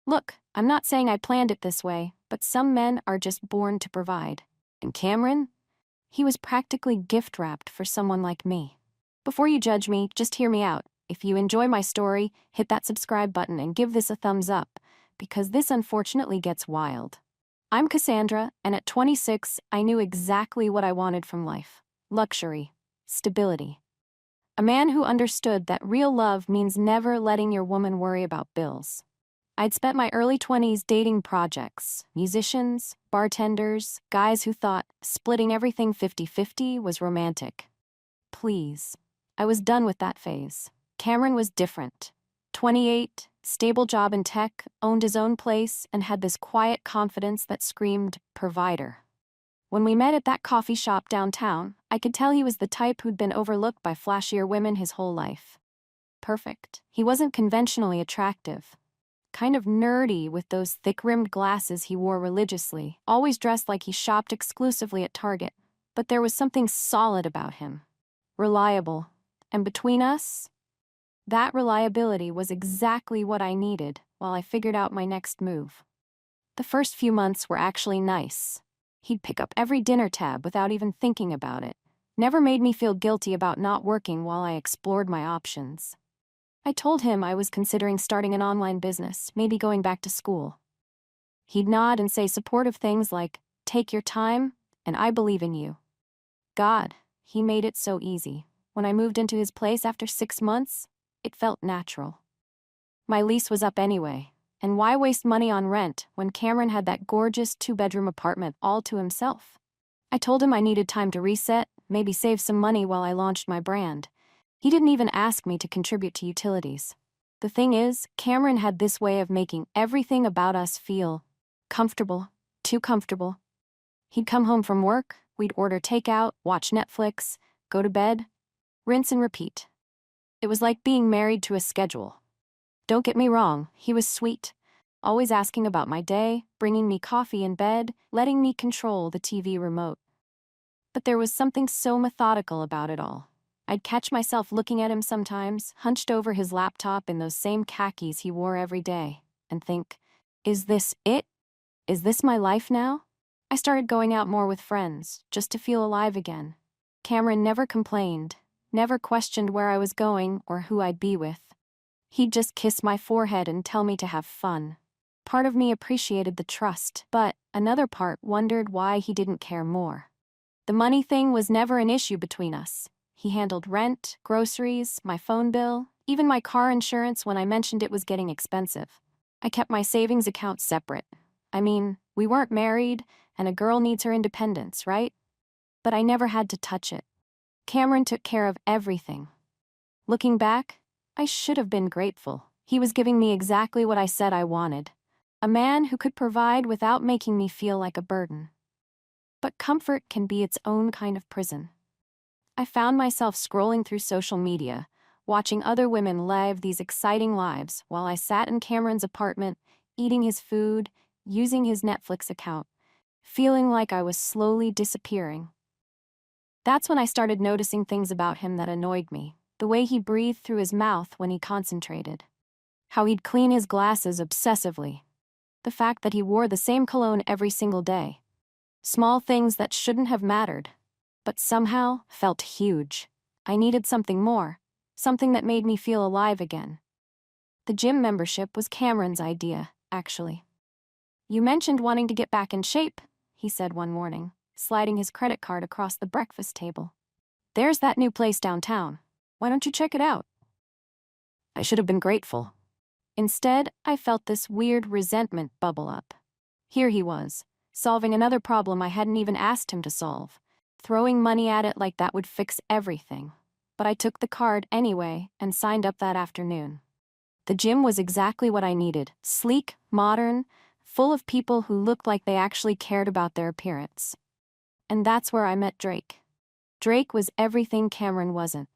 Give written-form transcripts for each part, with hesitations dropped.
Look, I'm not saying I planned it this way, but some men are just born to provide. And Cameron? He was practically gift-wrapped for someone like me. Before you judge me, just hear me out. If you enjoy my story, hit that subscribe button and give this a thumbs up, because this unfortunately gets wild. I'm Cassandra, and at 26, I knew exactly what I wanted from life. Luxury. Stability. A man who understood that real love means never letting your woman worry about bills. I'd spent my early 20s dating projects, musicians, bartenders, guys who thought splitting everything 50-50 was romantic. Please. I was done with that phase. Cameron was different. 28, stable job in tech, owned his own place, and had this quiet confidence that screamed provider. When we met at that coffee shop downtown, I could tell he was the type who'd been overlooked by flashier women his whole life. Perfect. He wasn't conventionally attractive. Kind of nerdy with those thick-rimmed glasses he wore religiously, always dressed like he shopped exclusively at Target. But there was something solid about him. Reliable. And between us, that reliability was exactly what I needed while I figured out my next move. The first few months were actually nice. He'd pick up every dinner tab without even thinking about it. Never made me feel guilty about not working while I explored my options. I told him I was considering starting an online business, maybe going back to school. He'd nod and say supportive things like, "Take your time, and I believe in you." God, he made it so easy. When I moved into his place after 6 months, it felt natural. My lease was up anyway, and why waste money on rent when Cameron had that gorgeous 2-bedroom apartment all to himself? I told him I needed time to reset, maybe save some money while I launched my brand. He didn't even ask me to contribute to utilities. The thing is, Cameron had this way of making everything about us feel comfortable, too comfortable. He'd come home from work, we'd order takeout, watch Netflix, go to bed, rinse and repeat. It was like being married to a schedule. Don't get me wrong, he was sweet, always asking about my day, bringing me coffee in bed, letting me control the TV remote. But there was something so methodical about it all. I'd catch myself looking at him sometimes, hunched over his laptop in those same khakis he wore every day, and think, is this it? Is this my life now? I started going out more with friends, just to feel alive again. Cameron never complained, never questioned where I was going or who I'd be with. He'd just kiss my forehead and tell me to have fun. Part of me appreciated the trust, but another part wondered why he didn't care more. The money thing was never an issue between us. He handled rent, groceries, my phone bill, even my car insurance when I mentioned it was getting expensive. I kept my savings account separate. I mean, we weren't married, and a girl needs her independence, right? But I never had to touch it. Cameron took care of everything. Looking back, I should have been grateful. He was giving me exactly what I said I wanted. A man who could provide without making me feel like a burden. But comfort can be its own kind of prison. I found myself scrolling through social media, watching other women live these exciting lives while I sat in Cameron's apartment, eating his food, using his Netflix account, feeling like I was slowly disappearing. That's when I started noticing things about him that annoyed me. The way he breathed through his mouth when he concentrated. How he'd clean his glasses obsessively. The fact that he wore the same cologne every single day. Small things that shouldn't have mattered, but somehow felt huge. I needed something more, something that made me feel alive again. The gym membership was Cameron's idea, actually. "You mentioned wanting to get back in shape," he said one morning, sliding his credit card across the breakfast table. "There's that new place downtown. Why don't you check it out?" I should have been grateful. Instead, I felt this weird resentment bubble up. Here he was, solving another problem I hadn't even asked him to solve, throwing money at it like that would fix everything. But I took the card anyway and signed up that afternoon. The gym was exactly what I needed, sleek, modern, full of people who looked like they actually cared about their appearance. And that's where I met Drake. Drake was everything Cameron wasn't.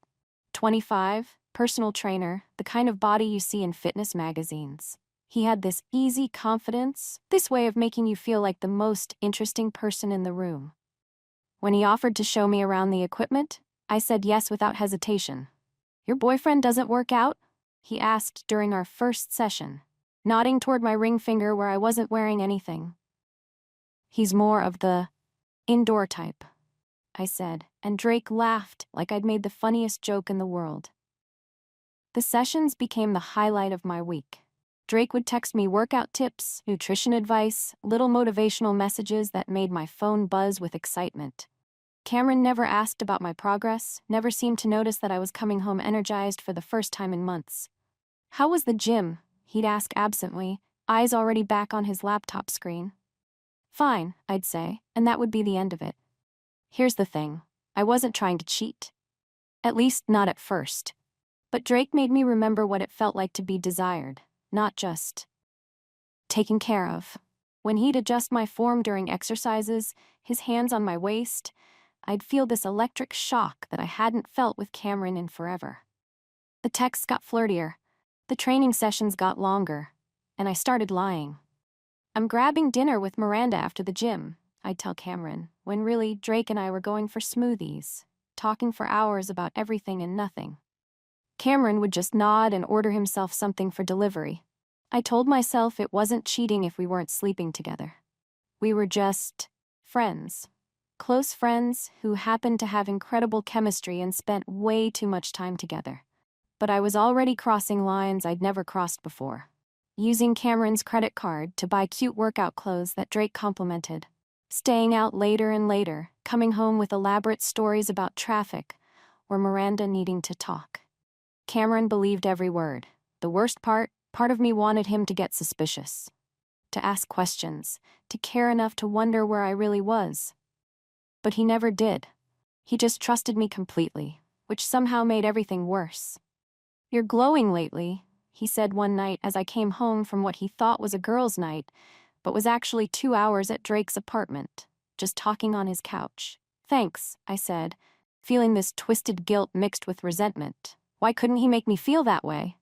25, personal trainer, the kind of body you see in fitness magazines. He had this easy confidence, this way of making you feel like the most interesting person in the room. When he offered to show me around the equipment, I said yes without hesitation. "Your boyfriend doesn't work out?" he asked during our first session. nodding toward my ring finger where I wasn't wearing anything. He's more of the indoor type, I said, and Drake laughed like I'd made the funniest joke in the world. The sessions became the highlight of my week. Drake would text me workout tips, nutrition advice, little motivational messages that made my phone buzz with excitement. Cameron never asked about my progress, never seemed to notice that I was coming home energized for the first time in months. "How was the gym?" he'd ask absently, eyes already back on his laptop screen. "Fine," I'd say, and that would be the end of it. Here's the thing, I wasn't trying to cheat. At least not at first. But Drake made me remember what it felt like to be desired, not just taken care of. When he'd adjust my form during exercises, his hands on my waist, I'd feel this electric shock that I hadn't felt with Cameron in forever. The texts got flirtier, the training sessions got longer, and I started lying. "I'm grabbing dinner with Miranda after the gym," I'd tell Cameron, when really Drake and I were going for smoothies, talking for hours about everything and nothing. Cameron would just nod and order himself something for delivery. I told myself it wasn't cheating if we weren't sleeping together. We were just friends. Close friends who happened to have incredible chemistry and spent way too much time together. But I was already crossing lines I'd never crossed before. Using Cameron's credit card to buy cute workout clothes that Drake complimented. Staying out later and later, coming home with elaborate stories about traffic or Miranda needing to talk. Cameron believed every word. The worst part of me wanted him to get suspicious. To ask questions, to care enough to wonder where I really was. But he never did. He just trusted me completely, which somehow made everything worse. "You're glowing lately," he said one night as I came home from what he thought was a girls' night, but was actually 2 hours at Drake's apartment, just talking on his couch. "Thanks," I said, feeling this twisted guilt mixed with resentment. Why couldn't he make me feel that way?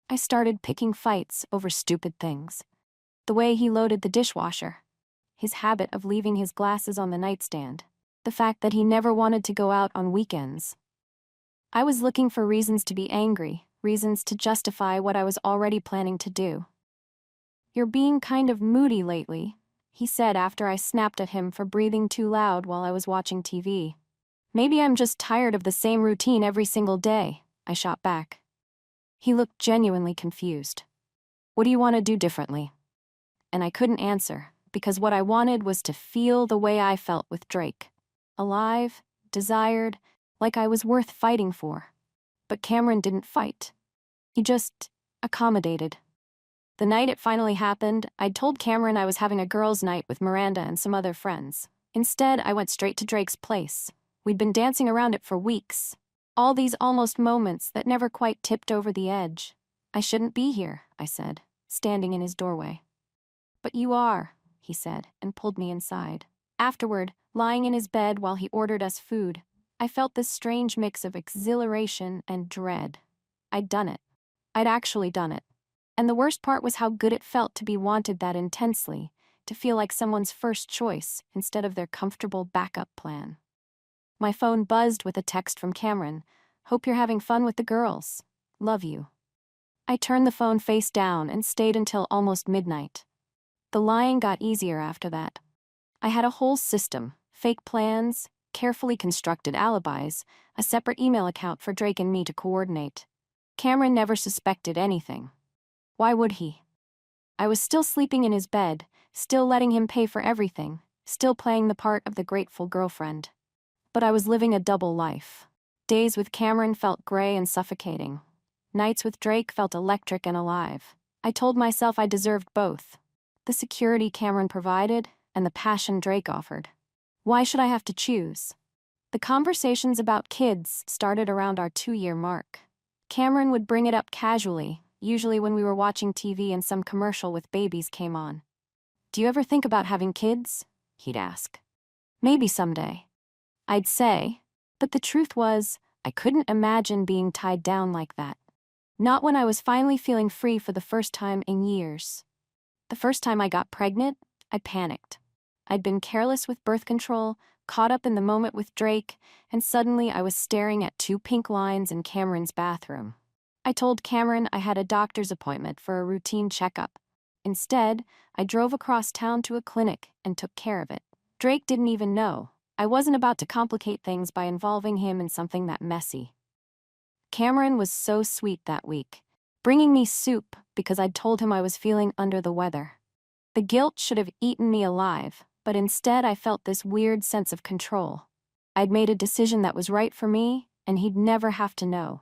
I started picking fights over stupid things. The way he loaded the dishwasher. His habit of leaving his glasses on the nightstand. The fact that he never wanted to go out on weekends. I was looking for reasons to be angry, reasons to justify what I was already planning to do. "You're being kind of moody lately," he said after I snapped at him for breathing too loud while I was watching TV. "Maybe I'm just tired of the same routine every single day," I shot back. He looked genuinely confused. "What do you want to do differently?" And I couldn't answer, because what I wanted was to feel the way I felt with Drake. Alive, desired, like I was worth fighting for. But Cameron didn't fight. He just accommodated. The night it finally happened, I'd told Cameron I was having a girls' night with Miranda and some other friends. Instead, I went straight to Drake's place. We'd been dancing around it for weeks. All these almost moments that never quite tipped over the edge. "I shouldn't be here," I said, standing in his doorway. "But you are," he said, and pulled me inside. Afterward, lying in his bed while he ordered us food, I felt this strange mix of exhilaration and dread. I'd done it. I'd actually done it. And the worst part was how good it felt to be wanted that intensely, to feel like someone's first choice instead of their comfortable backup plan. My phone buzzed with a text from Cameron. "Hope you're having fun with the girls. Love you." I turned the phone face down and stayed until almost midnight. The lying got easier after that. I had a whole system, fake plans, carefully constructed alibis, a separate email account for Drake and me to coordinate. Cameron never suspected anything. Why would he? I was still sleeping in his bed, still letting him pay for everything, still playing the part of the grateful girlfriend. But I was living a double life. Days with Cameron felt gray and suffocating. Nights with Drake felt electric and alive. I told myself I deserved both. The security Cameron provided and the passion Drake offered. Why should I have to choose? The conversations about kids started around our 2-year mark. Cameron would bring it up casually, usually when we were watching TV and some commercial with babies came on. "Do you ever think about having kids?" he'd ask. "Maybe someday," I'd say, but the truth was, I couldn't imagine being tied down like that. Not when I was finally feeling free for the first time in years. The first time I got pregnant, I panicked. I'd been careless with birth control, caught up in the moment with Drake, and suddenly I was staring at 2 pink lines in Cameron's bathroom. I told Cameron I had a doctor's appointment for a routine checkup, Instead, I drove across town to a clinic and took care of it. Drake didn't even know. I wasn't about to complicate things by involving him in something that messy. Cameron was so sweet that week, bringing me soup because I'd told him I was feeling under the weather. The guilt should have eaten me alive, but instead I felt this weird sense of control. I'd made a decision that was right for me, and he'd never have to know.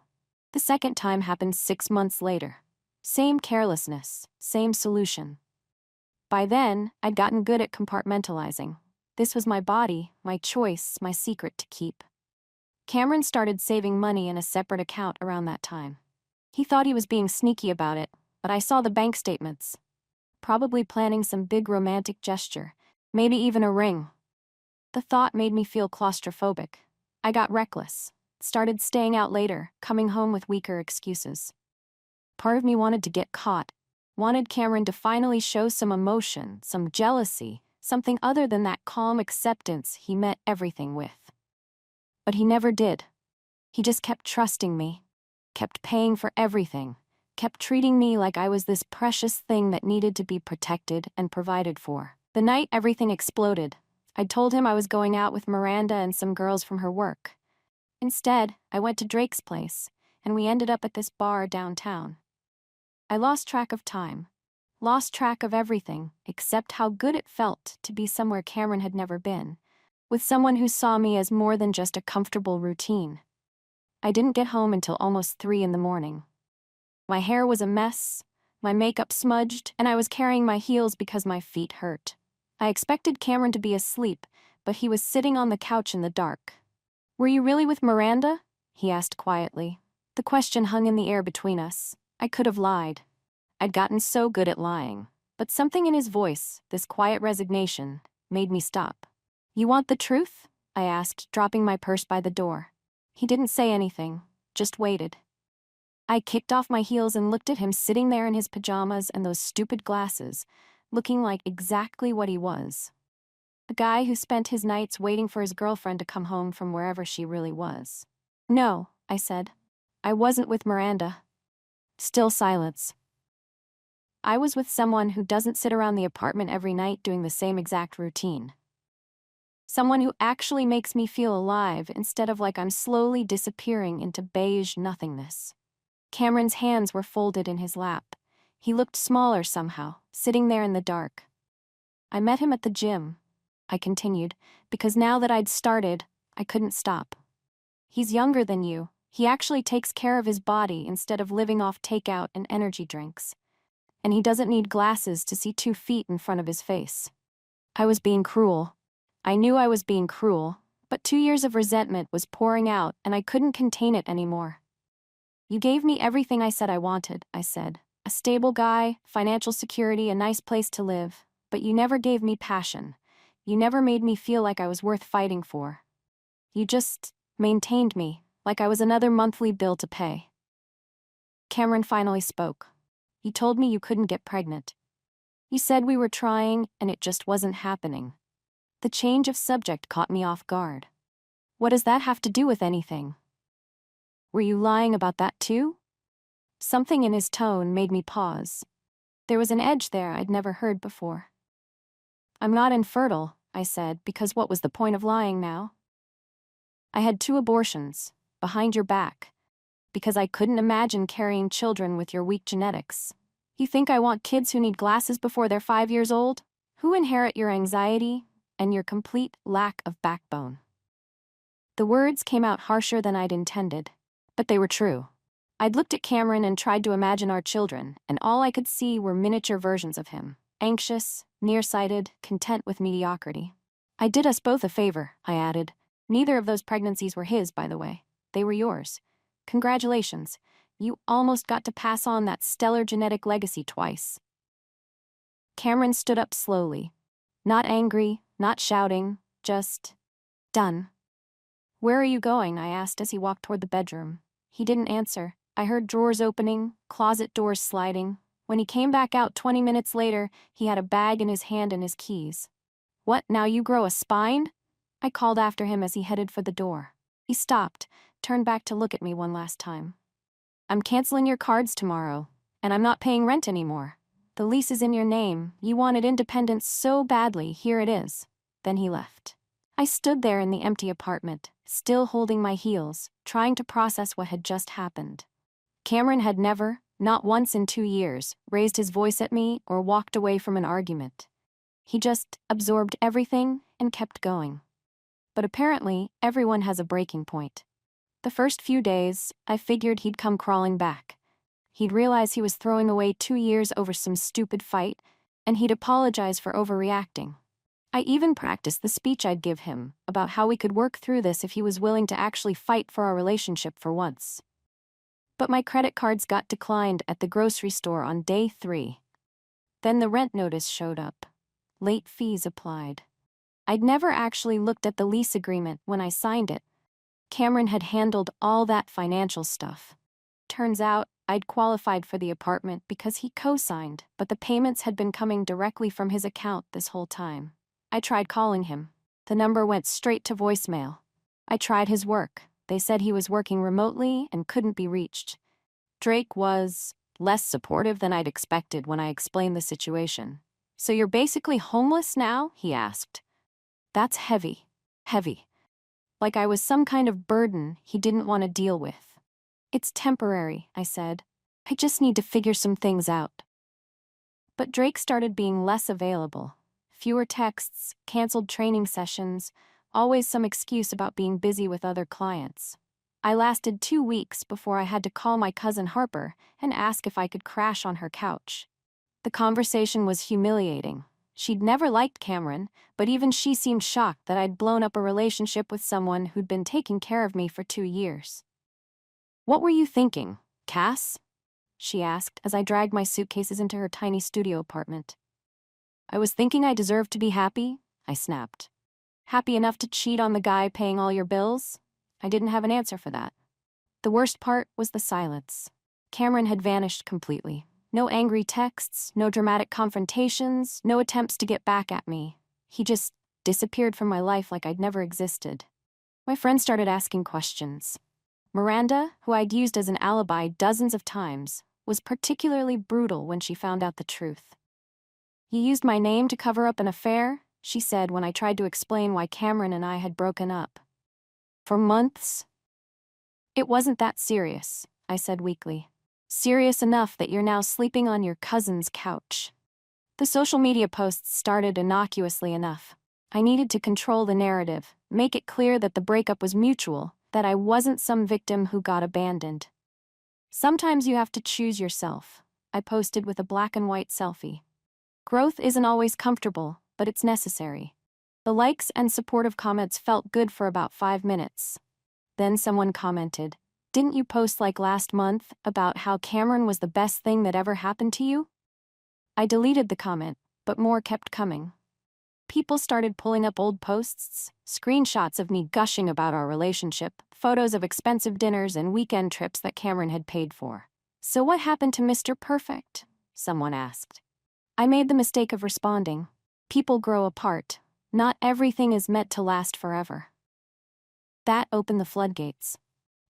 The second time happened 6 months later. Same carelessness, same solution. By then, I'd gotten good at compartmentalizing. This was my body, my choice, my secret to keep. Cameron started saving money in a separate account around that time. He thought he was being sneaky about it, but I saw the bank statements. Probably planning some big romantic gesture, maybe even a ring. The thought made me feel claustrophobic. I got reckless, started staying out later, coming home with weaker excuses. Part of me wanted to get caught, wanted Cameron to finally show some emotion, some jealousy, something other than that calm acceptance he met everything with. But he never did. He just kept trusting me, kept paying for everything, kept treating me like I was this precious thing that needed to be protected and provided for. The night everything exploded, I'd told him I was going out with Miranda and some girls from her work. Instead, I went to Drake's place, and we ended up at this bar downtown. I lost track of time, lost track of everything except how good it felt to be somewhere Cameron had never been, with someone who saw me as more than just a comfortable routine. I didn't get home until almost 3 in the morning. My hair was a mess, my makeup smudged, and I was carrying my heels because my feet hurt. I expected Cameron to be asleep, but he was sitting on the couch in the dark. "Were you really with Miranda?" he asked quietly. The question hung in the air between us. I could have lied. I'd gotten so good at lying, but something in his voice, this quiet resignation, made me stop. "You want the truth?" I asked, dropping my purse by the door. He didn't say anything, just waited. I kicked off my heels and looked at him sitting there in his pajamas and those stupid glasses, looking like exactly what he was. A guy who spent his nights waiting for his girlfriend to come home from wherever she really was. "No," I said. "I wasn't with Miranda." Still silence. "I was with someone who doesn't sit around the apartment every night doing the same exact routine. Someone who actually makes me feel alive instead of like I'm slowly disappearing into beige nothingness." Cameron's hands were folded in his lap. He looked smaller somehow, sitting there in the dark. "I met him at the gym," I continued, because now that I'd started, I couldn't stop. "He's younger than you. He actually takes care of his body instead of living off takeout and energy drinks. And he doesn't need glasses to see 2 feet in front of his face." I was being cruel. I knew I was being cruel, but 2 years of resentment was pouring out and I couldn't contain it anymore. "You gave me everything I said I wanted," I said. "A stable guy, financial security, a nice place to live. But you never gave me passion. You never made me feel like I was worth fighting for. You just maintained me, like I was another monthly bill to pay." Cameron finally spoke. "You told me you couldn't get pregnant. You said we were trying, and it just wasn't happening." The change of subject caught me off guard. "What does that have to do with anything? Were you lying about that too?" Something in his tone made me pause. There was an edge there I'd never heard before. "I'm not infertile," I said, because what was the point of lying now? "I had 2 abortions, behind your back, because I couldn't imagine carrying children with your weak genetics. You think I want kids who need glasses before they're 5 years old? Who inherit your anxiety and your complete lack of backbone?" The words came out harsher than I'd intended, but they were true. I'd looked at Cameron and tried to imagine our children, and all I could see were miniature versions of him. Anxious, nearsighted, content with mediocrity. "I did us both a favor," I added. "Neither of those pregnancies were his, by the way. They were yours. Congratulations. You almost got to pass on that stellar genetic legacy twice." Cameron stood up slowly. Not angry, not shouting, just done. "Where are you going?" I asked as he walked toward the bedroom. He didn't answer. I heard drawers opening, closet doors sliding. When he came back out 20 minutes later, he had a bag in his hand and his keys. "What, now you grow a spine?" I called after him as he headed for the door. He stopped, turned back to look at me one last time. "I'm canceling your cards tomorrow, and I'm not paying rent anymore. The lease is in your name. You wanted independence so badly, here it is. Then he left. I stood there in the empty apartment, still holding my heels, trying to process what had just happened. Cameron had never, not once in 2 years, raised his voice at me or walked away from an argument. He just absorbed everything and kept going. But apparently, everyone has a breaking point. The first few days, I figured he'd come crawling back. He'd realize he was throwing away 2 years over some stupid fight, and he'd apologize for overreacting. I even practiced the speech I'd give him about how we could work through this if he was willing to actually fight for our relationship for once. But my credit cards got declined at the grocery store on day 3. Then the rent notice showed up. Late fees applied. I'd never actually looked at the lease agreement when I signed it. Cameron had handled all that financial stuff. Turns out, I'd qualified for the apartment because he co-signed, but the payments had been coming directly from his account this whole time. I tried calling him. The number went straight to voicemail. I tried his work. They said he was working remotely and couldn't be reached. Drake was less supportive than I'd expected when I explained the situation. "So you're basically homeless now?" he asked. That's heavy. Heavy. Like I was some kind of burden he didn't want to deal with. "It's temporary," I said. "I just need to figure some things out." But Drake started being less available. Fewer texts, canceled training sessions, always some excuse about being busy with other clients. I lasted 2 weeks before I had to call my cousin Harper and ask if I could crash on her couch. The conversation was humiliating. She'd never liked Cameron, but even she seemed shocked that I'd blown up a relationship with someone who'd been taking care of me for 2 years. "What were you thinking, Cass?" she asked as I dragged my suitcases into her tiny studio apartment. "I was thinking I deserved to be happy," I snapped. "Happy enough to cheat on the guy paying all your bills?" I didn't have an answer for that. The worst part was the silence. Cameron had vanished completely. No angry texts, no dramatic confrontations, no attempts to get back at me. He just disappeared from my life like I'd never existed. My friends started asking questions. Miranda, who I'd used as an alibi dozens of times, was particularly brutal when she found out the truth. "You used my name to cover up an affair?" she said when I tried to explain why Cameron and I had broken up. "For months?" "It wasn't that serious," I said weakly. "Serious enough that you're now sleeping on your cousin's couch." The social media posts started innocuously enough. I needed to control the narrative, make it clear that the breakup was mutual, that I wasn't some victim who got abandoned. "Sometimes you have to choose yourself," I posted with a black and white selfie. "Growth isn't always comfortable, but it's necessary." The likes and supportive comments felt good for about 5 minutes. Then someone commented, "Didn't you post like last month about how Cameron was the best thing that ever happened to you?" I deleted the comment, but more kept coming. People started pulling up old posts, screenshots of me gushing about our relationship, photos of expensive dinners and weekend trips that Cameron had paid for. "So what happened to Mr. Perfect?" someone asked. I made the mistake of responding. People grow apart. Not everything is meant to last forever. That opened the floodgates.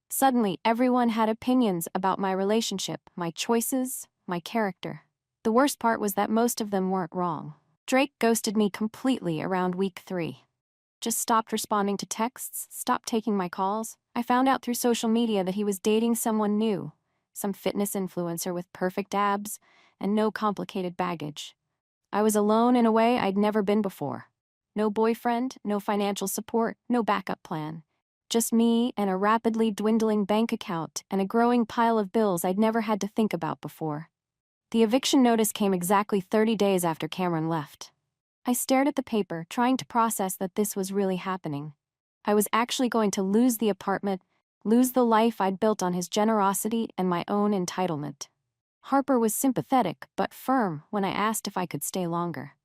Suddenly, everyone had opinions about my relationship, my choices, my character. The worst part was that most of them weren't wrong. Drake ghosted me completely around week 3. Just stopped responding to texts, stopped taking my calls. I found out through social media that he was dating someone new, some fitness influencer with perfect abs and no complicated baggage. I was alone in a way I'd never been before. No boyfriend, no financial support, no backup plan. Just me and a rapidly dwindling bank account and a growing pile of bills I'd never had to think about before. The eviction notice came exactly 30 days after Cameron left. I stared at the paper, trying to process that this was really happening. I was actually going to lose the apartment, lose the life I'd built on his generosity and my own entitlement. Harper was sympathetic but firm when I asked if I could stay longer.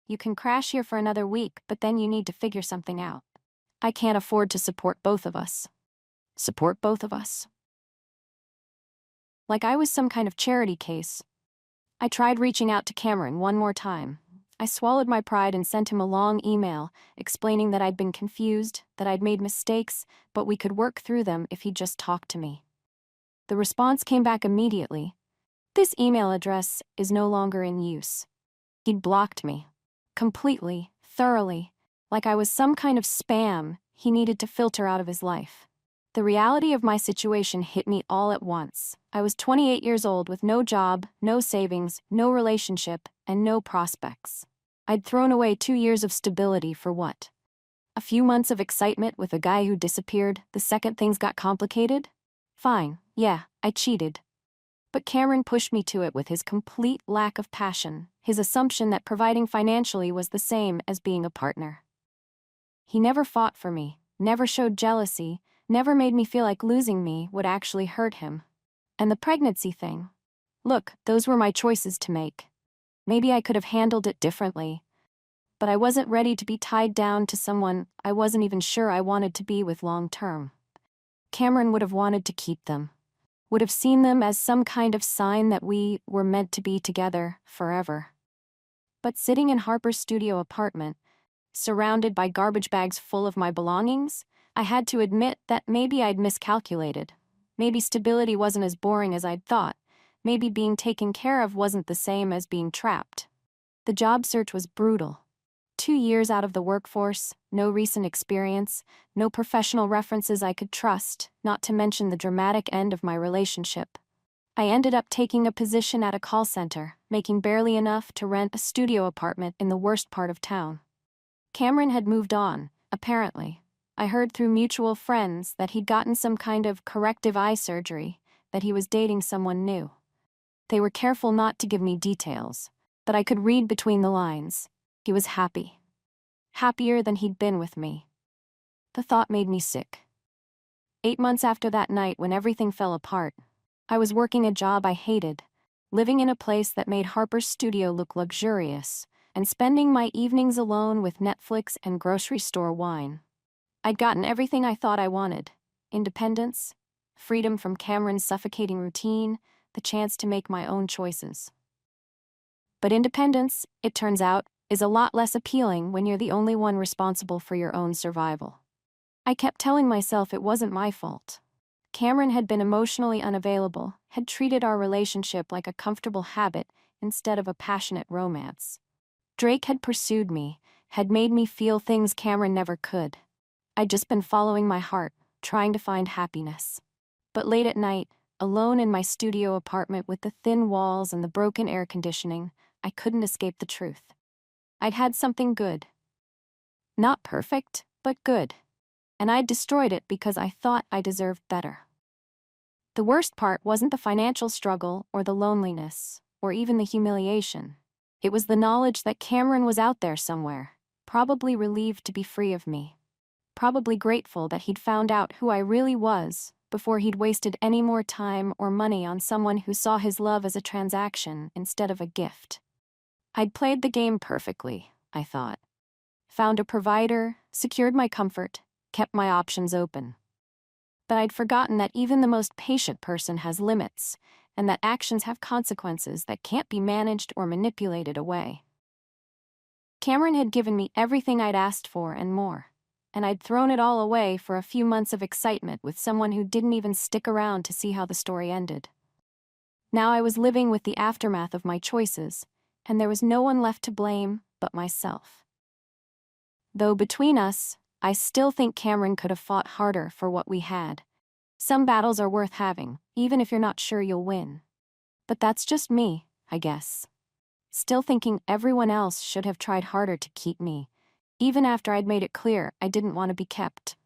"You can crash here for another week, but then you need to figure something out. I can't afford to support both of us." Support both of us? Like I was some kind of charity case. I tried reaching out to Cameron one more time. I swallowed my pride and sent him a long email explaining that I'd been confused, that I'd made mistakes, but we could work through them if he'd just talk to me. The response came back immediately. This email address is no longer in use. He'd blocked me. Completely, thoroughly, like I was some kind of spam he needed to filter out of his life. The reality of my situation hit me all at once. I was 28 years old with no job, no savings, no relationship, and no prospects. I'd thrown away 2 years of stability for what? A few months of excitement with a guy who disappeared the second things got complicated? Fine, yeah, I cheated. But Cameron pushed me to it with his complete lack of passion, his assumption that providing financially was the same as being a partner. He never fought for me, never showed jealousy, never made me feel like losing me would actually hurt him. And the pregnancy thing. Look, those were my choices to make. Maybe I could have handled it differently. But I wasn't ready to be tied down to someone I wasn't even sure I wanted to be with long term. Cameron would have wanted to keep them. Would have seen them as some kind of sign that we were meant to be together forever. But sitting in Harper's studio apartment, surrounded by garbage bags full of my belongings, I had to admit that maybe I'd miscalculated. Maybe stability wasn't as boring as I'd thought. Maybe being taken care of wasn't the same as being trapped. The job search was brutal. 2 years out of the workforce, no recent experience, no professional references I could trust, not to mention the dramatic end of my relationship. I ended up taking a position at a call center, making barely enough to rent a studio apartment in the worst part of town. Cameron had moved on, apparently. I heard through mutual friends that he'd gotten some kind of corrective eye surgery, that he was dating someone new. They were careful not to give me details, but I could read between the lines. He was happy. Happier than he'd been with me. The thought made me sick. 8 months after that night when everything fell apart, I was working a job I hated, living in a place that made Harper's studio look luxurious, and spending my evenings alone with Netflix and grocery store wine. I'd gotten everything I thought I wanted: independence, freedom from Cameron's suffocating routine, the chance to make my own choices. But independence, it turns out, is a lot less appealing when you're the only one responsible for your own survival. I kept telling myself it wasn't my fault. Cameron had been emotionally unavailable, had treated our relationship like a comfortable habit instead of a passionate romance. Drake had pursued me, had made me feel things Cameron never could. I'd just been following my heart, trying to find happiness. But late at night, alone in my studio apartment with the thin walls and the broken air conditioning, I couldn't escape the truth. I'd had something good. Not perfect, but good. And I'd destroyed it because I thought I deserved better. The worst part wasn't the financial struggle or the loneliness, or even the humiliation. It was the knowledge that Cameron was out there somewhere, probably relieved to be free of me. Probably grateful that he'd found out who I really was before he'd wasted any more time or money on someone who saw his love as a transaction instead of a gift. I'd played the game perfectly, I thought. Found a provider, secured my comfort, kept my options open. But I'd forgotten that even the most patient person has limits, and that actions have consequences that can't be managed or manipulated away. Cameron had given me everything I'd asked for and more, and I'd thrown it all away for a few months of excitement with someone who didn't even stick around to see how the story ended. Now I was living with the aftermath of my choices, and there was no one left to blame but myself. Though between us, I still think Cameron could have fought harder for what we had. Some battles are worth having, even if you're not sure you'll win. But that's just me, I guess. Still thinking everyone else should have tried harder to keep me, even after I'd made it clear I didn't want to be kept.